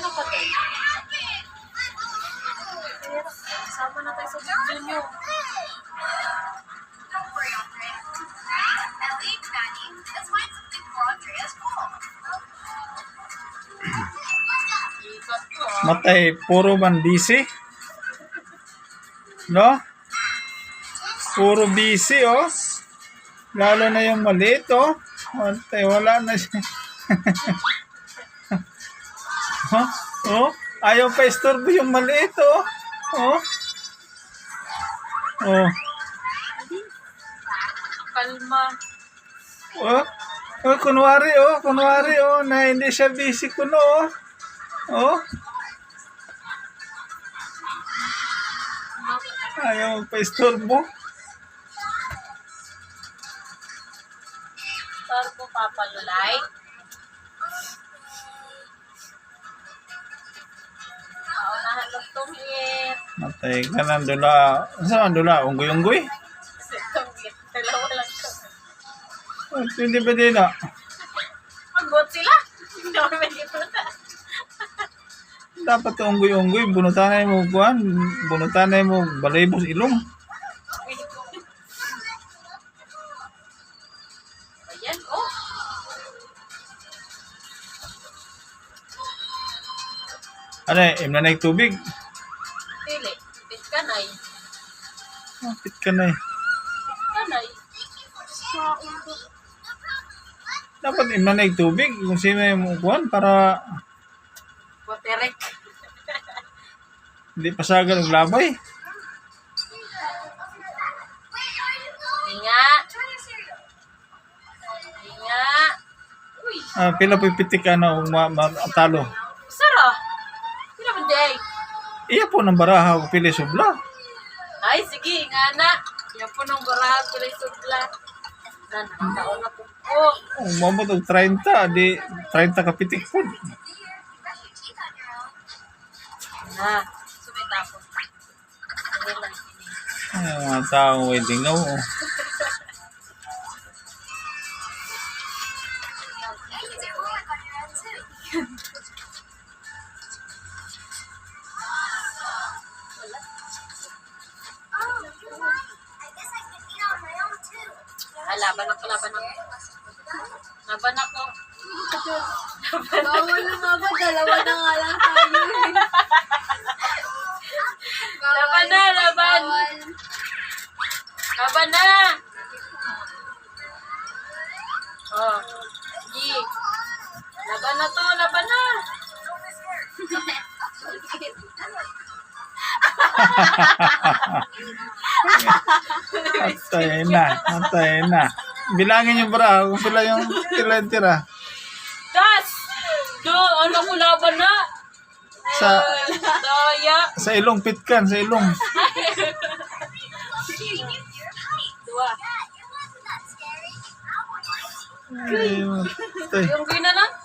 kapatid. Sama na tayo sa video nyo. Don't worry, Andre. Ellie, Maddie, let's find something for Andrea's pool. Ikat ko ah. Matay, puro man busy. No? Puro busy, oh. Lalo na yung maliit, oh. Matay, wala na siya. Huh? Oh, ayaw pa istorbo yung maliit, oh. Oh. Oh. Kalma. Oh. Oh, kunwari, oh, na hindi siya busy kuno, oh. Oh. Ayaw pa istorbo. Star po, Papa Lulay. Naunahan lang tumit. Matay ka na dula. Saan dula? Unggoy-unggoy? Tumit. Dalawa lang kami. Oh, hindi ba din na? Mag-vote sila. Hindi naman may dito na. Dapat unggoy-unggoy. Bunutanay mo kuhan. Bunutanay mo balaybos ilong. Ayan, oh. Ano eh, im na tubig. Pili. Pit ka na eh. Kapit ka na eh. Pit ka na eh. Dapat im na tubig. Kung sino yung kuhan para Waterek. hindi pasagal ang labay. Inga. Inga. Uy. Pila pipitik ka na talo. Sara. Sino ba day? Iya po ng baraha ko pili subla. Ay, sige, nga na. Yan po nung barahan ko lang sudla. Na, nakataon na po. Oh. Umabot og 30, di 30 kapitik po. Na, sumita po. Hindi lang. Ay, mga taong wedding nga, oh. Laban ako. Laban ako. Bawal na nga ba? Dalawa na nga lang tayo. Laban na, laban. Laban na. Oh. Sige. Laban na to, laban na. Antay na. Bilangin yung baraha kung sila yung tira. Das! Do, ano ko laban na? Daya. Sa ilong pitkan, sa ilong. Dua. Ay, Good. tay. Yung green na lang?